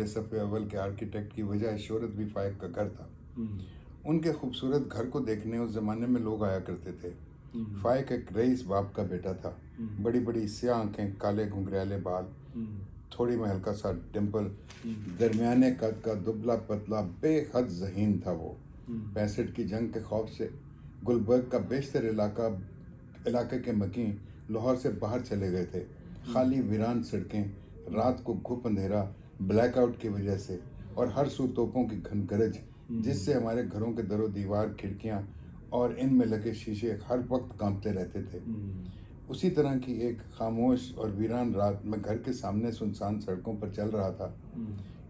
सफ़े अव्वल के आर्किटेक्ट की वजह शोहरत भी फाइक का घर था। उनके खूबसूरत घर को देखने उस ज़माने में लोग आया करते थे। फाइक एक रईस बाप का बेटा था। बड़ी बड़ी स्याह आँखें, काले घुंघराले बाल, थोड़ी में हल्का सा डिम्पल, दरमियाने कद का दुबला पतला बेहद ज़हीन था वो। 65 की जंग के खौफ से गुलबर्ग का बेशतर इलाके के मकीन लाहौर से बाहर चले गए थे। खाली वीरान सड़कें, रात को घुप अंधेरा ब्लैकआउट की वजह से, और हर सू तोपों की घनगरज जिससे हमारे घरों के दरो दीवार, खिड़कियां और इनमें लगे शीशे हर वक्त कांपते रहते थे। उसी तरह की एक खामोश और वीरान रात में घर के सामने सुनसान सड़कों पर चल रहा था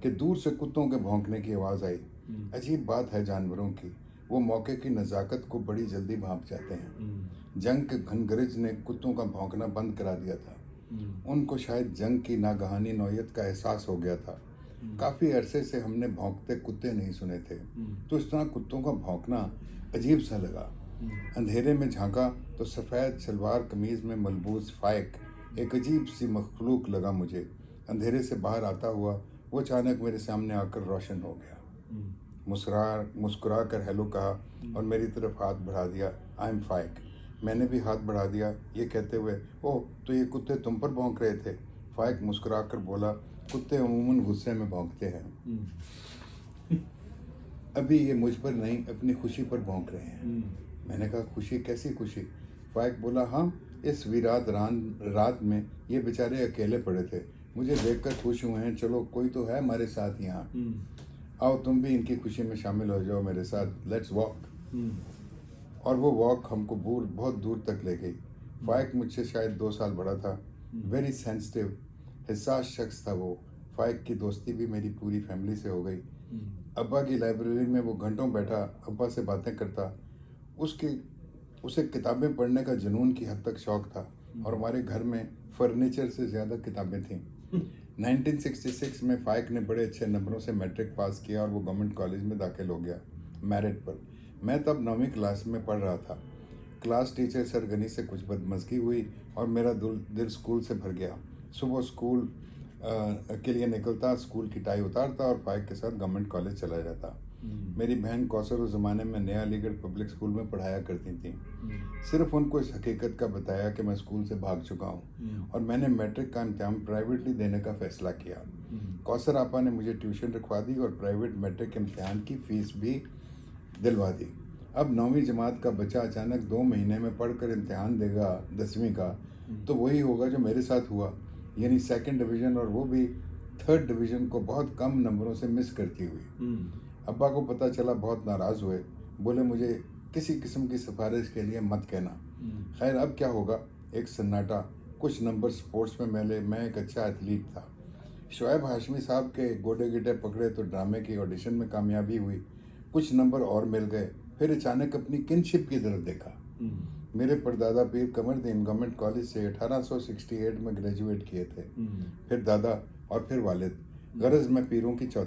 कि दूर से कुत्तों के भौंकने की आवाज़ आई। अजीब बात है जानवरों की, वो मौके की नज़ाकत को बड़ी जल्दी भांप जाते हैं। जंग के घनगरज ने कुत्तों का भौंकना बंद करा दिया था। उनको शायद जंग की नागहानी नौयत का एहसास हो गया था। काफ़ी अरसे से हमने भौंकते कुत्ते नहीं सुने थे, तो इस तरह कुत्तों का भौंकना अजीब सा लगा। अंधेरे में झांका तो सफ़ेद सलवार कमीज़ में मलबूस फाइक एक अजीब सी मखलूक लगा मुझे। अंधेरे से बाहर आता हुआ वो अचानक मेरे सामने आकर रोशन हो गया। मुस्कुरा कर हेलो कहा और मेरी तरफ हाथ बढ़ा दिया। आई एम फाइक। मैंने भी हाथ बढ़ा दिया, ये कहते हुए, ओह तो ये कुत्ते तुम पर भौंक रहे थे। फाइक मुस्कुरा कर बोला, कुत्ते अमूमन गुस्से में भौंकते हैं, अभी ये मुझ पर नहीं अपनी खुशी पर भौंक रहे हैं। मैंने कहा, खुशी? कैसी खुशी? फाइक बोला, हाँ, इस विराट रात में ये बेचारे अकेले पड़े थे, मुझे देखकर खुश हुए हैं। चलो कोई तो है हमारे साथ यहाँ, आओ तुम भी इनकी खुशी में शामिल हो जाओ मेरे साथ, लेट्स वॉक। और वो वॉक हमको बहुत दूर तक ले गई। फाइक मुझसे शायद 2 साल बड़ा था। वेरी सेंसिटिव, हिस्सास शख्स था वो। फाइक की दोस्ती भी मेरी पूरी फैमिली से हो गई। अब्बा की लाइब्रेरी में वो घंटों बैठा अब्बा से बातें करता। उसे किताबें पढ़ने का जुनून की हद तक शौक था, और हमारे घर में फर्नीचर से ज़्यादा किताबें थीं। 1966 में फाइक ने बड़े अच्छे नंबरों से मैट्रिक पास किया और वो गवर्नमेंट कॉलेज में दाखिल हो गया, मेरिट पर। मैं तब 9वीं क्लास में पढ़ रहा था। क्लास टीचर सर गनी से कुछ बदमज़गी हुई और मेरा दिल स्कूल से भर गया। सुबह स्कूल के लिए निकलता, स्कूल की टाई उतारता और फाइक के साथ गवर्नमेंट कॉलेज चला जाता। मेरी बहन कौसर उस ज़माने में नया अलीगढ़ पब्लिक स्कूल में पढ़ाया करती थी। सिर्फ उनको इस हकीकत का बताया कि मैं स्कूल से भाग चुका हूँ और मैंने मैट्रिक का इम्तिहान प्राइवेटली देने का फैसला किया। कौसर आपा ने मुझे ट्यूशन रखवा दी और प्राइवेट मैट्रिक इम्तिहान की फ़ीस भी दिलवा दी। अब 9वीं जमात का बच्चा अचानक 2 महीने में पढ़कर इम्तिहान देगा 10वीं का, तो वही होगा जो मेरे साथ हुआ, यानी 2nd डिवीज़न, और वो भी 3rd डिवीज़न को बहुत कम नंबरों से मिस करती हुई। अब्बा को पता चला, बहुत नाराज़ हुए, बोले मुझे किसी किस्म की सिफारिश के लिए मत कहना। खैर अब क्या होगा, एक सन्नाटा। कुछ नंबर स्पोर्ट्स में मिले, मैं एक अच्छा एथलीट था। शोएब हाशमी साहब के गोडे गिटे पकड़े तो ड्रामे की ऑडिशन में कामयाबी हुई। कुछ नंबर और मिल गए। फिर अचानक अपनी किनशिप की तरफ देखा। मेरे परदादा पीर कमरदीन गवर्नमेंट कॉलेज से 1868 में ग्रेजुएट किए थे। फिर दादा और फिर वालिद। गरज मैं पीरों की